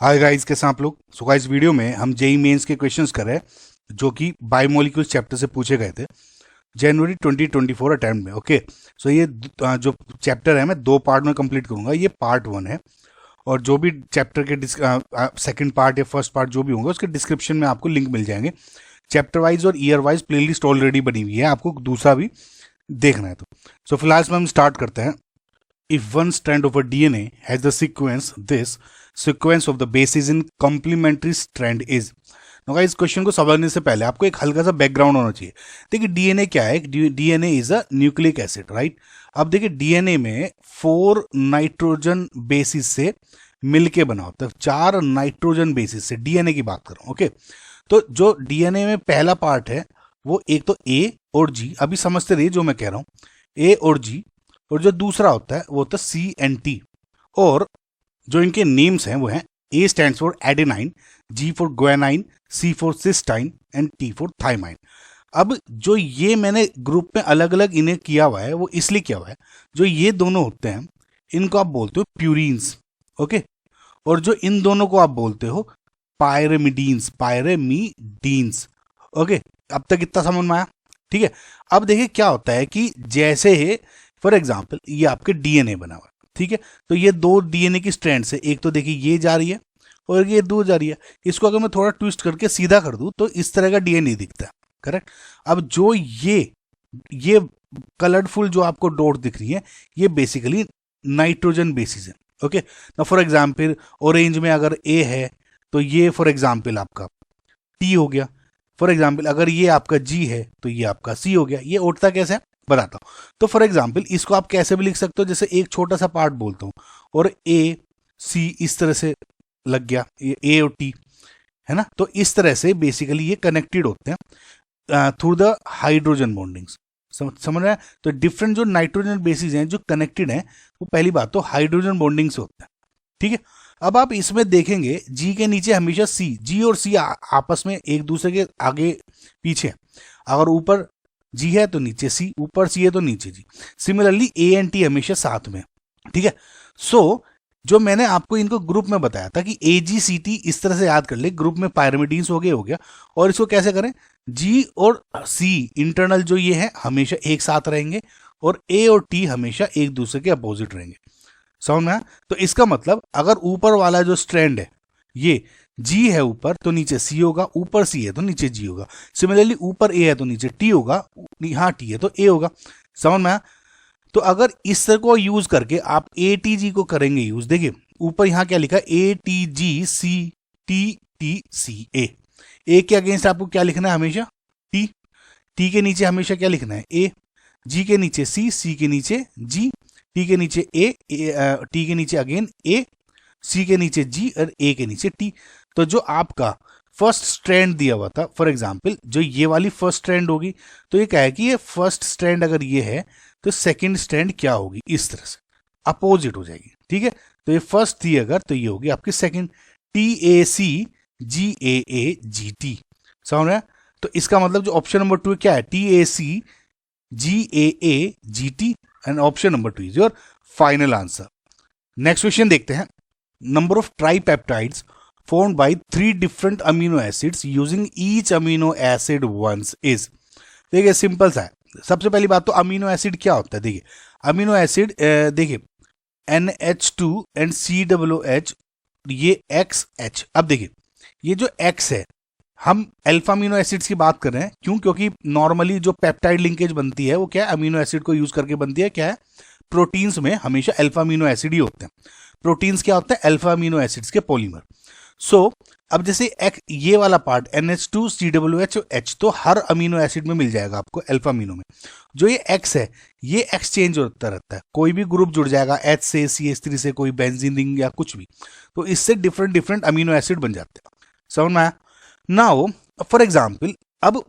Hi guys, कैसे हैं आप लोग। सो गाइस, वीडियो में हम जेई मेंस के क्वेश्चंस कर रहे हैं जो कि बायोमोलिक्यूल्स चैप्टर से पूछे गए थे जनवरी 2024 अटेम्प्ट में। ओके, सो ये जो चैप्टर है मैं दो पार्ट में कंप्लीट करूंगा। ये पार्ट 1 है और जो भी चैप्टर के सेकंड पार्ट या फर्स्ट पार्ट जो भी होंगे उसके डिस्क्रिप्शन में आपको लिंक मिल जाएंगे। चैप्टर वाइज और ईयर वाइज प्लेलिस्ट ऑलरेडी बनी हुई है, आपको दूसरा भी देखना है तो। सो फिलहाल में हम स्टार्ट करते हैं। If one strand of a DNA has the sequence, this sequence of the bases in complementary strand is। इस क्वेश्चन को समझने से पहले आपको एक हल्का सा बैकग्राउंड होना चाहिए। देखिए डीएनए क्या है, DNA is a nucleic acid, right. अब देखिए डीएनए में 4 नाइट्रोजन बेसिस से मिलके बना होता है, 4 नाइट्रोजन बेसिस से डीएनए की बात कर रहा हूं। ओके, तो जो डीएनए में पहला पार्ट है वो एक तो ए और जी, अभी समझते रहिए जो मैं कह रहा हूं, ए और जी, और जो दूसरा होता है वो होता है सी एंड टी। और जो इनके नेम्स हैं वो हैं A stands for adenine, G for guanine, C for cystine and T for thymine. अब जो ये मैंने ग्रुप में अलग अलग इन्हें किया हुआ है वो इसलिए किया हुआ है, जो ये दोनों होते हैं इनको आप बोलते हो प्यूरीन्स। ओके, और जो इन दोनों को आप बोलते हो पायरेमिडीन्स, पायरेमिडीन्स। ओके, अब तक इतना समझ में आया? ठीक है। अब देखिए क्या होता है कि जैसे फॉर एग्जाम्पल ये आपके डीएनए बना हुआ है, ठीक है। तो ये दो डीएनए की स्ट्रैंड से, एक तो देखिए ये जा रही है और ये दूर जा रही है। इसको अगर मैं थोड़ा ट्विस्ट करके सीधा कर दूं तो इस तरह का डीएनए दिखता है, करेक्ट। अब जो ये कलरफुल जो आपको डॉट दिख रही है ये बेसिकली नाइट्रोजन बेसिस है। ओके ना, फॉर एग्जाम्पल ऑरेंज में अगर ए है तो ये फॉर एग्जाम्पल आपका टी हो गया। फॉर एग्जाम्पल अगर ये आपका जी है तो ये आपका सी हो गया। ये उठता कैसे है बताता हूं। तो फॉर एग्जाम्पल इसको आप कैसे भी लिख सकते हो, जैसे एक छोटा सा पार्ट बोलता हूं और ए सी इस तरह से लग गया, ये ए और टी है ना। तो इस तरह से बेसिकली ये कनेक्टेड होते हैं थ्रू द हाइड्रोजन बॉन्डिंग्स। समझ रहे हैं? तो डिफरेंट जो नाइट्रोजन बेसिस हैं जो कनेक्टेड हैं वो पहली बात तो हाइड्रोजन बॉन्डिंग से होता है, ठीक है। अब आप इसमें देखेंगे जी के नीचे हमेशा सी, जी और सी आपस में एक दूसरे के आगे पीछे। अगर ऊपर जी है तो नीचे सी, ऊपर सी है तो नीचे जी। सिमिलरली ए एंड टी हमेशा साथ में, ठीक है। सो जो मैंने आपको इनको ग्रुप में बताया था कि ए जी सी टी इस तरह से याद कर ले, ग्रुप में पायरेमिडीन्स हो गया। और इसको कैसे करें, जी और सी इंटरनल जो ये है हमेशा एक साथ रहेंगे और ए और टी हमेशा एक दूसरे के अपोजिट रहेंगे। समझ में? तो इसका मतलब अगर ऊपर वाला जो स्ट्रैंड है ये जी है ऊपर तो नीचे सी होगा, ऊपर सी है तो नीचे जी होगा। सिमिलरली ऊपर ए है तो नीचे टी होगा, यहाँ टी है तो ए होगा। समझ में? तो अगर इस तरह को यूज करके आप ए टी जी को करेंगे यूज, देखिए ऊपर यहाँ क्या लिखा है, A T G C T T C A के अगेंस्ट आपको क्या लिखना है हमेशा, टी। टी के नीचे हमेशा क्या लिखना है, ए। जी के नीचे सी के नीचे जी, टी के नीचे ए, टी के नीचे अगेन ए, सी के नीचे जी और ए के नीचे टी। तो जो आपका फर्स्ट स्ट्रैंड दिया हुआ था, फॉर एग्जांपल जो ये वाली फर्स्ट स्ट्रैंड होगी तो ये क्या है कि ये फर्स्ट स्ट्रैंड अगर ये है तो सेकंड स्ट्रैंड क्या होगी, इस तरह से अपोजिट हो जाएगी, ठीक है। तो ये फर्स्ट थी अगर तो ये होगी आपकी second, T A C G A G T. समझ रहे हैं? तो इसका मतलब जो ऑप्शन नंबर 2 क्या है, T A C G A G T, and option number 2 is your final answer. Next question देखते हैं। Number of tripeptides formed by 3 different amino acids using each amino acid once is। देखिए simple सा है। सबसे पहली बात तो amino acid क्या होता है, देखिए अमीनो एसिड देखिए NH2 एंड COOH, ये XH। अब देखिए ये जो X है, हम अल्फा अमीनो एसिड्स की बात कर रहे हैं, क्यों? क्योंकि नॉर्मली जो पेप्टाइड लिंकेज बनती है वो क्या है, अमीनो एसिड को यूज करके बनती है। क्या है, प्रोटीन्स में हमेशा अल्फा अमीनो एसिड ही होते हैं। प्रोटीन्स क्या होता है, अल्फा अमीनो एसिड्स के पॉलीमर। सो अब जैसे ये वाला पार्ट NH2 COOH H तो हर अमीनो एसिड में मिल जाएगा आपको अल्फा अमीनो में। जो ये X है ये एक्सचेंज होता रहता है, कोई भी ग्रुप जुड़ जाएगा H से CH3 से, कोई बेंजीन रिंग या कुछ भी, तो इससे डिफरेंट अमीनो एसिड बन जाते हैं। समझ में आया? नाउ फॉर एग्जाम्पल अब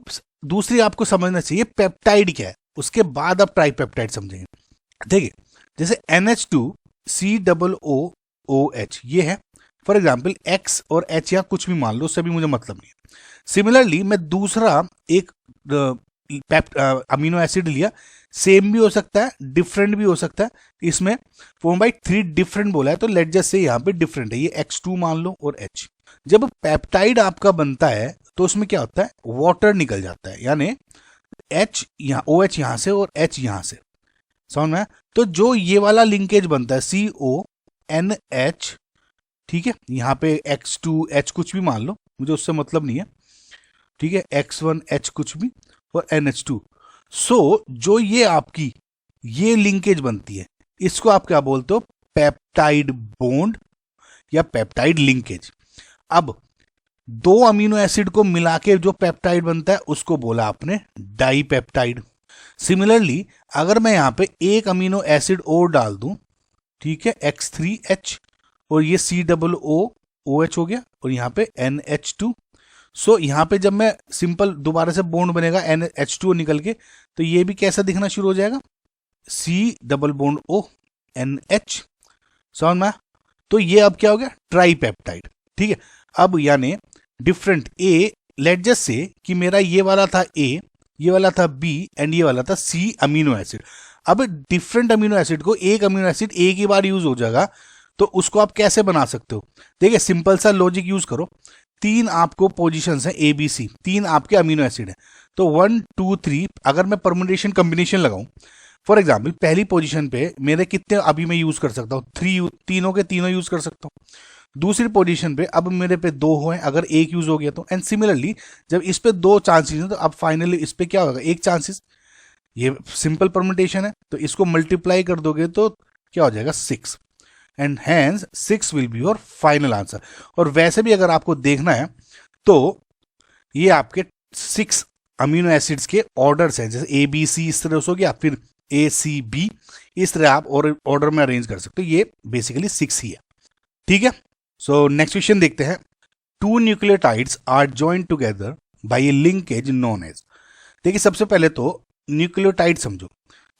दूसरी आपको समझना चाहिए पेप्टाइड क्या है, उसके बाद आप ट्राइपेप्टाइड समझेंगे। देखिए जैसे NH2 COOH ये है, फॉर एग्जाम्पल X और H या कुछ भी मान लो, उससे भी मुझे मतलब नहीं है। सिमिलरली मैं दूसरा एक अमीनो एसिड लिया, सेम भी हो सकता है, डिफरेंट भी हो सकता है। इसमें 4/3 डिफरेंट बोला है, तो लेट जस्ट से यहाँ पे डिफरेंट है, ये X2 मान लो और H। जब पेप्टाइड आपका बनता है तो उसमें क्या होता है, वाटर निकल जाता है, यानी H यहाँ, OH यहाँ से और H यहाँ से, समझ में? तो जो ये वाला लिंकेज बनता है CONH, ठीक है, यहाँ पे X2H कुछ भी मान लो, मुझे उससे मतलब नहीं है, ठीक है, X1H कुछ भी और NH2। सो जो ये आपकी ये लिंकेज बनती है, इसको आप क्या बोलते हो, पेप्टाइड बॉन्ड या पेप्टाइड लिंकेज। अब दो अमीनो एसिड को मिला के जो पेप्टाइड बनता है उसको बोला आपने डाइपेप्टाइड। सिमिलरली अगर मैं यहाँ पे एक अमीनो एसिड और डाल दूं, ठीक है, X3H, और ये COOH हो गया, और यहाँ पे NH2। सो यहाँ पे जब मैं सिंपल दोबारा से बॉन्ड बनेगा NH2 निकल के, तो ये भी कैसा दिखना शुरू हो जाएगा, COONH, समझ में? तो ये अब क्या हो गया, ट्राइपेप्टाइड, ठीक है। अब यानी डिफरेंट ए, लेट जस्ट से कि मेरा ये वाला था A, ये वाला था B एंड ये वाला था C अमीनो एसिड। अब डिफरेंट अमीनो एसिड को एक अमीनो एसिड एक ही बार यूज हो जाएगा, तो उसको आप कैसे बना सकते हो? देखिए सिंपल सा लॉजिक यूज करो, तीन आपको पोजीशंस हैं ABC, तीन आपके अमीनो एसिड है, तो 1 2 3 अगर मैं परम्यूटेशन कॉम्बिनेशन लगाऊं, फॉर एग्जाम्पल पहली पोजीशन पे मेरे कितने अभी मैं यूज कर सकता हूँ, 3, तीनों के तीनों यूज कर सकता हूँ। दूसरी पोजीशन पे अब मेरे पे 2 हैं, अगर एक यूज हो गया तो, एंड सिमिलरली जब इस पे 2 चांसेस हैं तो अब फाइनली इस पे क्या होगा, एक चांसेस। ये सिंपल परम्यूटेशन है, तो इसको मल्टीप्लाई कर दोगे तो क्या हो जाएगा, 6, and hence 6 will be your final answer. और वैसे भी अगर आपको देखना है तो ये आपके 6 अमीनो एसिड्स के ऑर्डर्स हैं, जैसे ABC इस तरह से हो गया, फिर ACB, इस तरह आप और ऑर्डर में अरेंज कर सकते हो। ये बेसिकली 6 ही है, ठीक है। सो नेक्स्ट क्वेश्चन देखते हैं। 2 nucleotides are joined together by a linkage known as. देखिए सबसे पहले तो न्यूक्लियोटाइड समझो।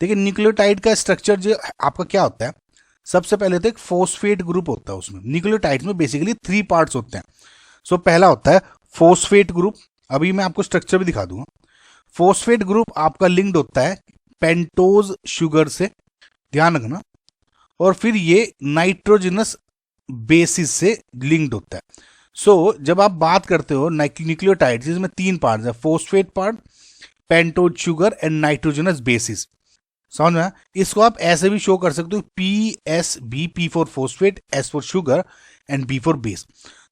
देखिए न्यूक्लियोटाइड का स्ट्रक्चर जो आपका क्या होता है, सबसे पहले तो एक फोस्फेट ग्रुप होता है उसमें। न्यूक्लियोटाइड्स में बेसिकली 3 पार्ट्स होते हैं। सो पहला होता है फोस्फेट ग्रुप, अभी मैं आपको स्ट्रक्चर भी दिखा दूंगा। फोस्फेट ग्रुप आपका लिंक्ड होता है पेंटोज शुगर से, ध्यान रखना, और फिर ये नाइट्रोजनस बेसिस से लिंक्ड होता है। सो जब आप बात करते हो न्यूक्लियोटाइड्स, इसमें 3 पार्ट्स है, phosphate part, pentose sugar and nitrogenous bases, समझ में? इसको आप ऐसे भी शो कर सकते हो, PSB, P for phosphate, S for sugar and B for base.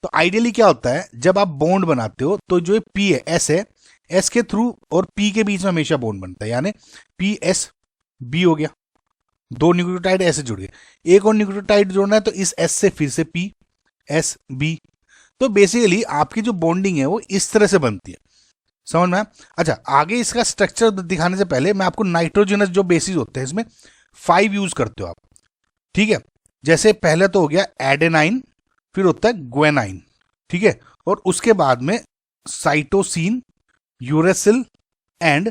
तो आइडियली क्या होता है, जब आप बॉन्ड बनाते हो तो जो P है, S है, S के थ्रू और P के बीच में हमेशा बॉन्ड बनता है, यानी PSB हो गया, 2 न्यूक्लियोटाइड ऐसे जुड़ गए। एक और न्यूक्लियोटाइड जोड़ना है तो इस S से फिर से PSB। तो बेसिकली आपकी जो बॉन्डिंग है वो इस तरह से बनती है, समझ में? अच्छा, आगे इसका स्ट्रक्चर दिखाने से पहले मैं आपको नाइट्रोजनस जो बेसिस होते हैं इसमें 5 यूज करते हो आप, ठीक है। जैसे पहले तो हो गया एडेनाइन, फिर होता है ग्वेनाइन, ठीक है, और उसके बाद में साइटोसिन, यूरेसिल एंड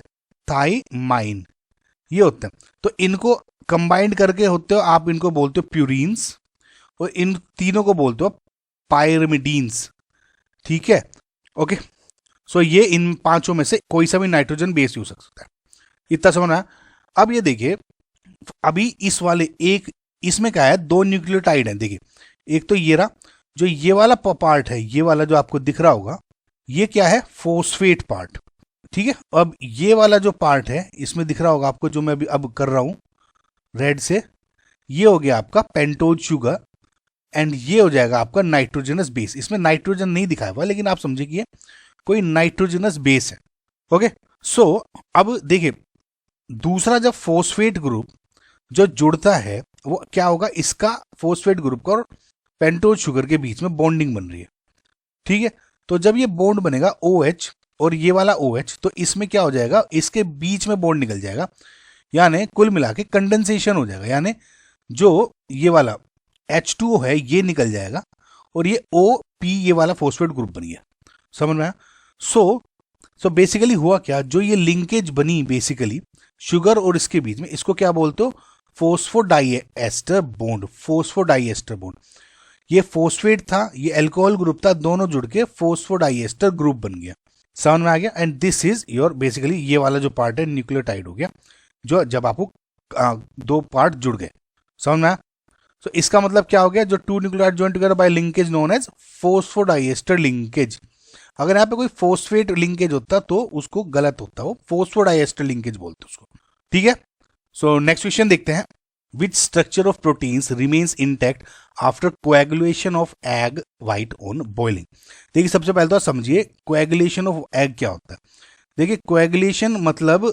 थाइमाइन, ये होते हैं। तो इनको कंबाइंड करके होते हो आप, इनको बोलते हो प्यूरिन्स, और इन तीनों को बोलते हो पायरिमिडीन्स, ठीक है, ओके। सो ये इन 5 में से कोई सा भी नाइट्रोजन बेस यूज हो सकता है, इतना समझना। अब ये देखिए, अभी इस वाले एक, इसमें क्या है, 2 न्यूक्लियोटाइड है। देखिए एक तो ये रहा, जो ये वाला पार्ट है, ये वाला जो आपको दिख रहा होगा, ये क्या है, फोस्फेट पार्ट, ठीक है। अब ये वाला जो पार्ट है इसमें दिख रहा होगा आपको, जो मैं अभी अब कर रहा हूं रेड से, ये हो गया आपका पेंटोज शुगर, एंड ये हो जाएगा आपका नाइट्रोजनस बेस। इसमें नाइट्रोजन नहीं दिखाया हुआ, लेकिन आप समझे कि ये कोई नाइट्रोजनस बेस है, ओके। सो अब देखिए, दूसरा जब फोस्फेट ग्रुप जो जुड़ता है वो क्या होगा, इसका फोस्फेट ग्रुप का और पेंटोज शुगर के बीच में बॉन्डिंग बन रही है, ठीक है। तो जब ये बॉन्ड बनेगा OH और ये वाला OH, तो इसमें क्या हो जाएगा, इसके बीच में बॉन्ड निकल जाएगा, यानी कुल मिला के कंडेंसेशन हो जाएगा, यानी जो ये वाला H2O है ये निकल जाएगा, और ये OP ये वाला फोस्फेट ग्रुप बन गया, समझ में आया? सो बेसिकली हुआ क्या, जो ये लिंकेज बनी बेसिकली शुगर और इसके बीच में, इसको क्या बोलते हो, फोस्फोडाइएस्टर बॉन्ड, फोस्फोडाइएस्टर बॉन्ड। ये फोस्फेट था, ये अल्कोहल ग्रुप था, दोनों जुड़ के फोस्फोडाइएस्टर ग्रुप बन गया, समझ में आ गया। And this is your basically ये वाला जो पार्ट है न्यूक्लियोटाइड हो गया, जो जब आपको दो पार्ट जुड़ गए, समझ में आया। तो इसका मतलब क्या हो गया, जो two nucleotide join together by linkage known as phosphodiester linkage. अगर यहाँ पे कोई फोस्फेट लिंकेज होता तो उसको गलत होता, वो फोस्फोडाइएस्टर लिंकेज बोलते उसको, ठीक है। सो नेक्स्ट क्वेश्चन देखते हैं, which structure of proteins remains intact after coagulation of egg white on boiling. देखिए सबसे पहले तो समझिए कोएगुलेशन ऑफ एग क्या होता है। देखिए कोएगुलेशन मतलब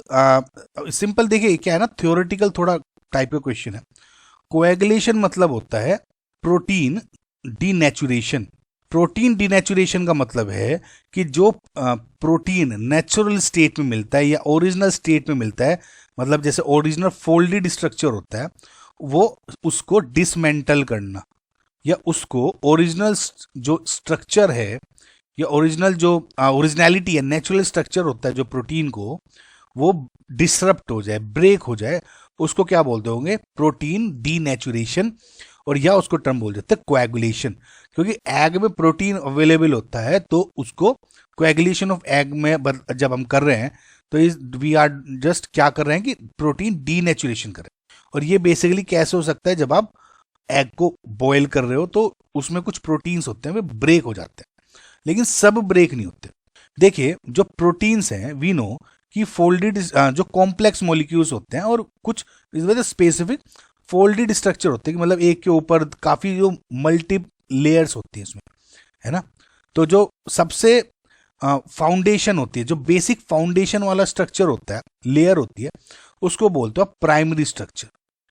सिंपल, देखिए क्या है ना, थ्योरेटिकल थोड़ा टाइप का क्वेश्चन है। कोएगुलेशन मतलब होता है प्रोटीन डीनेचुरेशन। प्रोटीन डीनेचुरेशन का मतलब है कि जो प्रोटीन नेचुरल स्टेट में मिलता है या ओरिजिनल स्टेट में मिलता है, मतलब जैसे ओरिजिनल फोल्डेड स्ट्रक्चर होता है, वो उसको डिसमेंटल करना, या उसको ओरिजिनल जो स्ट्रक्चर है या ओरिजिनल जो ओरिजिनलिटी है, नेचुरल स्ट्रक्चर होता है जो प्रोटीन को, वो डिसरप्ट हो जाए, ब्रेक हो जाए, उसको क्या बोलते होंगे, प्रोटीन डीनेचुरेशन। और या उसको टर्म बोल देते हैं कोएगुलेशन, क्योंकि एग में प्रोटीन अवेलेबल होता है, तो उसको कोएगुलेशन ऑफ एग में जब हम कर रहे हैं तो इस वी आर जस्ट क्या कर रहे हैं कि प्रोटीन डीनेचुरेशन कर रहे हैं। और ये बेसिकली कैसे हो सकता है, जब आप एग को बॉयल कर रहे हो तो उसमें कुछ प्रोटीन्स होते हैं वे ब्रेक हो जाते हैं, लेकिन सब ब्रेक नहीं होते। देखिए जो प्रोटीन्स हैं वी नो कि फोल्डेड जो कॉम्प्लेक्स मॉलिक्यूल्स होते हैं, और कुछ इस वजह स्पेसिफिक फोल्डेड स्ट्रक्चर होते हैं, कि मतलब एक के ऊपर काफी जो मल्टी लेयर्स होती है इसमें, है ना। तो जो सबसे फाउंडेशन होती है, जो बेसिक फाउंडेशन वाला स्ट्रक्चर होता है, लेयर होती है, उसको बोलते हैं प्राइमरी स्ट्रक्चर।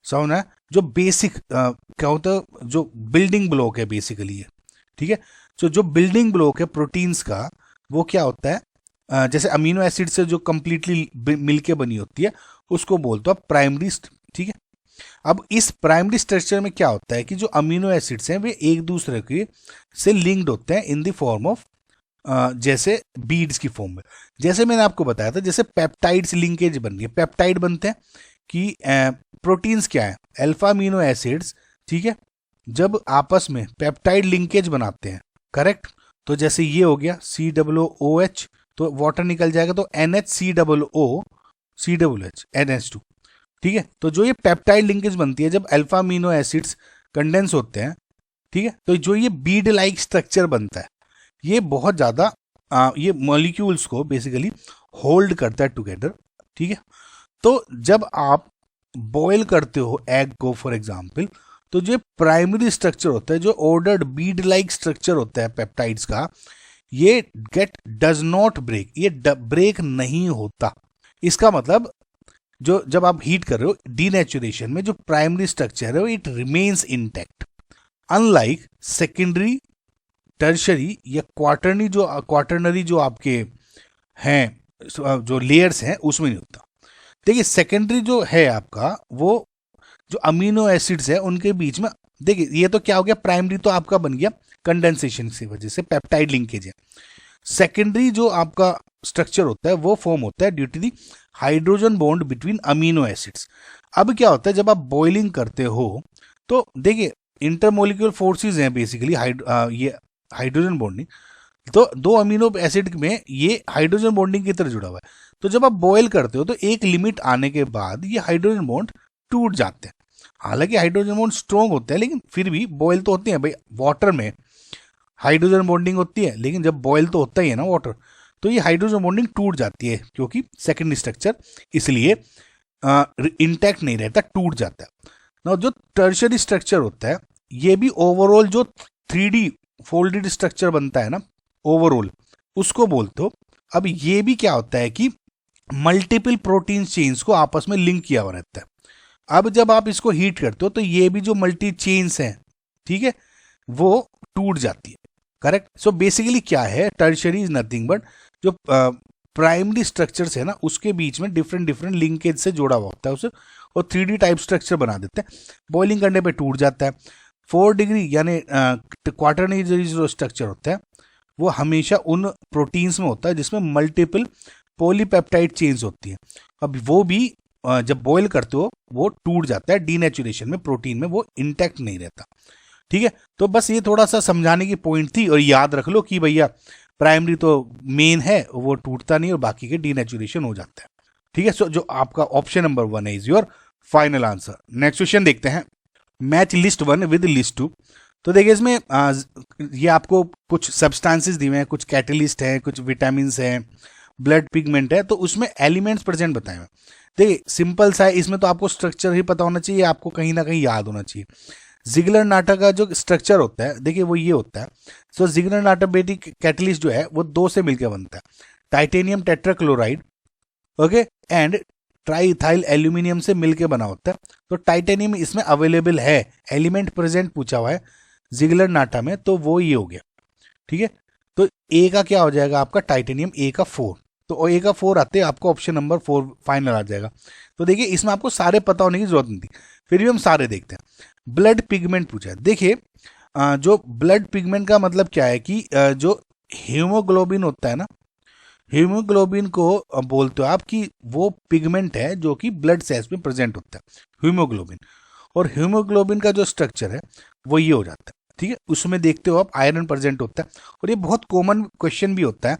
समझना है, जो बेसिक क्या होता है, जो बिल्डिंग ब्लॉक है बेसिकली है, ठीक है। तो जो बिल्डिंग ब्लॉक है प्रोटीन्स का, वो क्या होता है, जैसे अमीनो एसिड से जो कंप्लीटली मिलके बनी होती है, उसको बोलते हैं प्राइमरी, ठीक है। अब इस प्राइमरी स्ट्रक्चर में क्या होता है कि जो अमीनो एसिड्स हैं वे एक दूसरे के से लिंक्ड होते हैं इन द फॉर्म ऑफ जैसे बीड्स की फॉर्म में। जैसे मैंने आपको बताया था, जैसे पेप्टाइड्स लिंकेज बन रही है, पेप्टाइड बनते हैं कि प्रोटीन्स क्या है, अल्फा अमीनो एसिड्स, ठीक है, जब आपस में पेप्टाइड लिंकेज बनाते हैं, करेक्ट। तो जैसे ये हो गया COOH, तो वाटर निकल जाएगा, तो NHCOOH NH2, ठीक है। तो जो ये पेप्टाइड लिंकेज बनती है जब अल्फा अमीनो एसिड्स कंडेंस होते हैं, ठीक है, तो जो ये बीड लाइक स्ट्रक्चर बनता है, ये बहुत ज्यादा ये मॉलिक्यूल्स को बेसिकली होल्ड करता है टुगेदर, ठीक है। तो जब आप बॉयल करते हो एग को फॉर एग्जांपल, तो जो प्राइमरी स्ट्रक्चर होता है, जो ऑर्डर्ड बीड लाइक स्ट्रक्चर होता है पेप्टाइड्स का, ये डज नॉट ब्रेक, ये ब्रेक नहीं होता। इसका मतलब जो जब आप हीट कर रहे हो डीनेचुरेशन में, जो प्राइमरी स्ट्रक्चर है वो it remains intact, unlike secondary, tertiary या क्वार्टरनरी जो आपके हैं, जो लेयर्स हैं, उसमें नहीं होता। देखिए सेकेंडरी जो है आपका, वो जो अमीनो एसिड्स है उनके बीच में, देखिए ये तो क्या हो गया, प्राइमरी तो आपका बन गया कंडेंसेशन की वजह से, पेप्टाइड लिंकेज है। सेकेंडरी जो आपका स्ट्रक्चर होता है वो फॉर्म होता है due to the hydrogen bond between amino acids. अब क्या होता है जब आप बॉइलिंग करते हो, तो देखिए इंटरमोलिक्यूलर फोर्सेस हैं बेसिकली, ये हाइड्रोजन बॉन्डिंग, तो दो अमीनो एसिड में ये हाइड्रोजन बॉन्डिंग की तरह जुड़ा हुआ है। तो जब आप बॉयल करते हो तो एक लिमिट आने के बाद ये हाइड्रोजन बॉन्ड टूट जाते हैं। हालांकि हाइड्रोजन बॉन्ड स्ट्रॉन्ग होते हैं, लेकिन फिर भी बॉयल तो होते हैं भाई, वाटर में हाइड्रोजन बॉन्डिंग होती है, लेकिन जब बॉयल तो होता ही है ना वाटर, तो ये हाइड्रोजन बॉन्डिंग टूट जाती है, क्योंकि सेकेंडरी स्ट्रक्चर इसलिए इंटैक्ट नहीं रहता, टूट जाता है ना। जो टर्शरी स्ट्रक्चर होता है, ये भी ओवरऑल जो 3D फोल्डेड स्ट्रक्चर बनता है ना ओवरऑल, उसको बोलते हो। अब ये भी क्या होता है कि मल्टीपल प्रोटीन चेन्स को आपस में लिंक किया हुआ रहता है। अब जब आप इसको हीट करते हो तो ये भी जो मल्टी चेन्स हैं, ठीक है, वो टूट जाती है, करेक्ट। सो बेसिकली क्या है, टर्शरी इज नथिंग बट जो प्राइमरी स्ट्रक्चर्स है ना, उसके बीच में डिफरेंट डिफरेंट लिंकेज से जोड़ा हुआ होता है उसे, और 3D टाइप स्ट्रक्चर बना देते हैं। बॉइलिंग करने पे टूट जाता है। 4 डिग्री यानी क्वार्टरनरी जो स्ट्रक्चर होता है वो हमेशा उन प्रोटीन्स में होता है जिसमें मल्टीपल पॉलीपेप्टाइड चेन्स होती है। अब वो भी जब बॉयल करते हो वो टूट जाता है डीनेचुरेशन में, प्रोटीन में वो इंटैक्ट नहीं रहता, ठीक है। तो बस ये थोड़ा सा समझाने की पॉइंट थी, और याद रख लो कि भैया प्राइमरी तो मेन है, वो टूटता नहीं और बाकी के डीनेचुरेशन हो जाता है। ठीक है, सो जो आपका ऑप्शन नंबर 1 है is your final answer. Next question देखते हैं, मैच लिस्ट 1 विद लिस्ट 2। तो देखिए इसमें ये आपको कुछ सब्सटेंसेस दिए हुए हैं, कुछ कैटलिस्ट है, कुछ विटामिन है, ब्लड पिगमेंट है, तो उसमें एलिमेंट्स प्रेजेंट बताए हुए हैं। देखिए सिंपल सा है, इसमें तो आपको स्ट्रक्चर ही पता होना चाहिए, आपको कहीं ना कहीं याद होना चाहिए। जिगलर नाटा का जो स्ट्रक्चर होता है देखिए वो ये होता है। सो जिगलर नाटा बेटी कैटलिस्ट जो है वो 2 से मिलकर बनता है, titanium tetrachloride okay and triethyl aluminium से मिलकर बना होता है। तो टाइटेनियम इसमें अवेलेबल है, एलिमेंट प्रेजेंट पूछा हुआ है जिगलर नाटा में, तो वो ये हो गया। ठीक है, तो ए का क्या हो जाएगा आपका टाइटेनियम, ए का 4, तो ए का 4 आते आपको ऑप्शन नंबर 4 फाइनल आ जाएगा। तो देखिए इसमें आपको सारे पता होने की जरूरत नहीं थी, फिर भी हम सारे देखते हैं। ब्लड पिगमेंट पूछा है, देखिए जो ब्लड पिगमेंट का मतलब क्या है कि जो हीमोग्लोबिन होता है ना, हीमोग्लोबिन को बोलते हो आप कि वो पिगमेंट है जो कि ब्लड सेल्स में प्रेजेंट होता है, हीमोग्लोबिन। और हीमोग्लोबिन का जो स्ट्रक्चर है वो ये हो जाता है। ठीक है, उसमें देखते हो आप आयरन प्रेजेंट होता है, और ये बहुत कॉमन क्वेश्चन भी होता है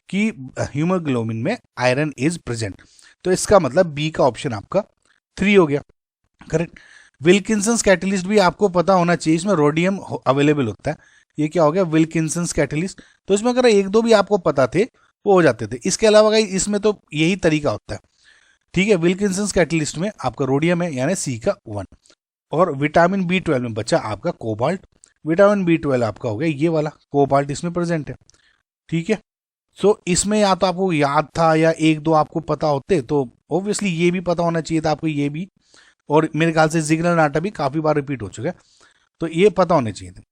कि हीमोग्लोबिन में आयरन इज प्रेजेंट। तो इसका मतलब बी का ऑप्शन आपका 3 हो गया, करेक्ट। विल्किंसंस कैटलिस्ट भी आपको पता होना चाहिए, इसमें रोडियम अवेलेबल होता है। ये क्या हो गया विल्किंसंस कैटलिस्ट, तो इसमें अगर 1-2 भी आपको पता थे वो हो जाते थे। इसके अलावा गाइस इसमें तो यही तरीका होता है। ठीक है, विल्किंसंस कैटलिस्ट में आपका रोडियम है, यानी सी का 1। और विटामिन B12 में बचा आपका कोबाल्ट, विटामिन B12 आपका हो गया ये वाला, कोबाल्ट इसमें प्रेजेंट है। ठीक है, सो इसमें या तो आपको याद था या 1-2 आपको पता होते, तो ऑब्वियसली ये भी पता होना चाहिए था आपको, ये भी। और मेरे ख्याल से जिगलर नाटा भी काफी बार रिपीट हो चुका है, तो ये पता होने चाहिए थे।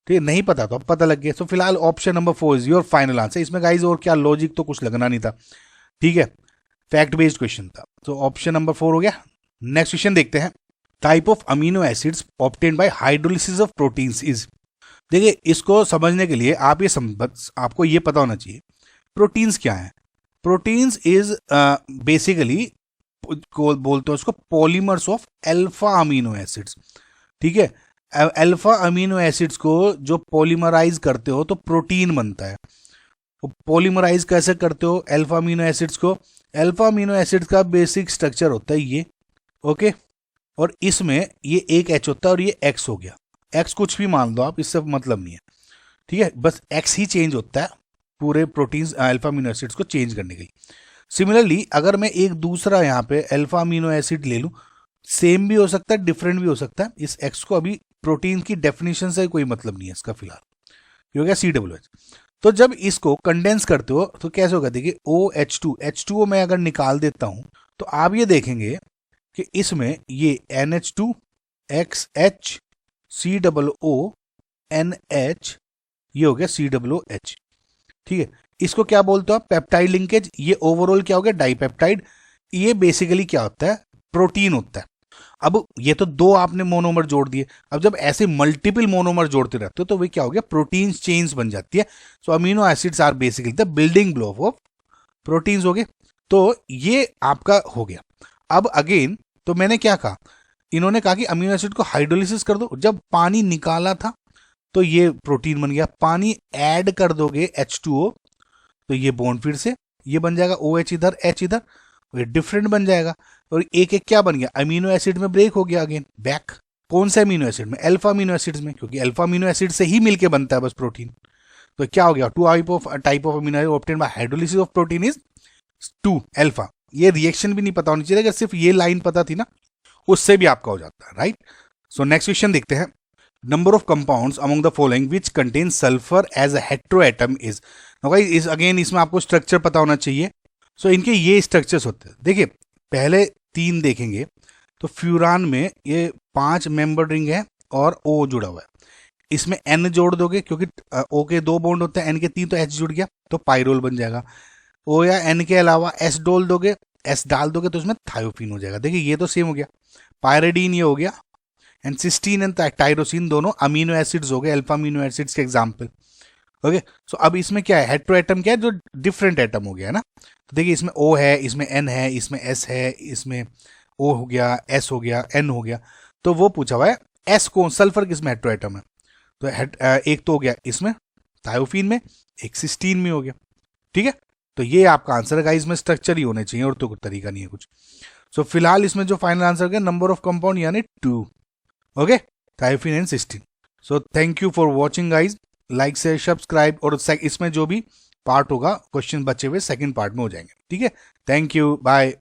ठीक है, नहीं पता तो अब पता लग गया। तो फिलहाल option number 4 is your final answer. इसमें गाइज और क्या लॉजिक तो कुछ लगना नहीं था। ठीक है, फैक्ट बेस्ड क्वेश्चन था, तो ऑप्शन नंबर 4 हो गया। नेक्स्ट क्वेश्चन देखते हैं, type of amino acids obtained by hydrolysis of proteins is. देखिए इसको समझने के लिए आप आपको ये पता होना चाहिए प्रोटीन्स क्या है। प्रोटीन्स इज बेसिकली बोलते हैं उसको polymers of alpha amino acids. ठीक है, अल्फा अमीनो एसिड्स को जो पॉलीमराइज करते हो तो प्रोटीन बनता है। पॉलीमराइज कैसे करते हो अल्फा अमीनो एसिड्स को? अल्फा अमीनो एसिड्स का बेसिक स्ट्रक्चर होता है ये, ओके, और इसमें ये एक H होता है और ये X हो गया। X कुछ भी मान लो आप, इससे मतलब नहीं है। ठीक है, बस X ही चेंज होता है पूरे प्रोटीन्स अल्फा अमीनो एसिड्स को चेंज करने के लिए। सिमिलरली अगर मैं एक दूसरा यहाँ पे अल्फा अमीनो एसिड ले लूँ, सेम भी हो सकता है डिफरेंट भी हो सकता है। इस X को अभी प्रोटीन की डेफिनेशन से कोई मतलब नहीं है इसका फिलहाल, ये हो गया COOH। तो जब इसको कंडेंस करते हो तो कैसे होगा, देखिए OH2, H2O मैं अगर निकाल देता हूं तो आप ये देखेंगे कि इसमें ये NH2 XH COONH ये हो गया COOH। ठीक है, इसको क्या बोलते हो आप? Peptide linkage. ये ओवरऑल क्या हो गया? डाइपेप्टाइड। ये बेसिकली क्या होता है? प्रोटीन होता है। अब ये तो 2 आपने मोनोमर जोड़ दिए, अब जब ऐसे मल्टीपल मोनोमर जोड़ते रहते हो तो वे क्या हो गया? प्रोटीन चेन्स बन जाती है। So amino acids are basically the building block of proteins हो गए। तो ये आपका हो गया। अब अगेन तो मैंने क्या कहा, इन्होंने कहा कि अमीनो एसिड को हाइड्रोलिसिस कर दो। जब पानी निकाला था तो ये प्रोटीन बन गया, पानी ऐड कर दोगे H2O तो ये बॉन्ड फिर से ये बन जाएगा, OH इधर H इधर, ये डिफरेंट बन जाएगा। और एक एक क्या बन गया? अमीनो एसिड में ब्रेक हो गया अगेन बैक। कौन से अमीनो एसिड में? अल्फा अमीनो एसिड्स में, क्योंकि अल्फा अमीनो एसिड से ही मिलके बनता है बस प्रोटीन। तो क्या हो गया? Type of amino acid obtained by hydrolysis of protein is 2 alpha. ये रिएक्शन भी नहीं पता होनी चाहिए, अगर सिर्फ ये लाइन पता थी ना उससे भी आपका हो जाता है, राइट। सो नेक्स्ट क्वेश्चन देखते हैं, number of compounds among the following which contain sulphur as a heteroatom is. इस अगेन इसमें आपको स्ट्रक्चर पता होना चाहिए। सो इनके ये स्ट्रक्चर्स होते हैं। देखिए पहले 3 देखेंगे तो फ्यूरान में ये 5 मेंबर रिंग है और O जुड़ा हुआ है। इसमें N जोड़ दोगे क्योंकि O के 2 बॉन्ड होते हैं, N के 3, तो H जुड़ गया तो पाइरोल बन जाएगा। O या N के अलावा S डाल दोगे तो उसमें थायोफिन हो जाएगा। देखिए ये तो सेम हो गया, पायरिडीन ये हो गया, एंड सिस्टीन एंड टाइरोसिन दोनों अमीनो एसिड्स हो गए, अल्फा अमीनो एसिड्स के एग्जाम्पल। ओके, सो अब इसमें क्या है? हेटेरोएटम क्या है? जो डिफरेंट एटम हो गया है ना। तो देखिए इसमें O है, इसमें N है, इसमें S है, इसमें O हो गया, S हो गया, N हो गया। तो वो पूछा हुआ है S कौन, सल्फर किसमें हेटेरोएटम है? तो एक तो हो गया इसमें थायोफीन में, एक सिस्टीन में हो गया। ठीक है, तो ये आपका आंसर है गाइस, में स्ट्रक्चर ही होने चाहिए और तो कुछ तरीका नहीं है कुछ। सो फिलहाल इसमें जो फाइनल आंसर है नंबर ऑफ कंपाउंड यानी 2। Okay, thiophene and cysteine. So thank you for watching guys, like share subscribe, और इसमें जो भी पार्ट होगा क्वेश्चन बचे हुए सेकंड पार्ट में हो जाएंगे। ठीक है, थैंक यू, बाय।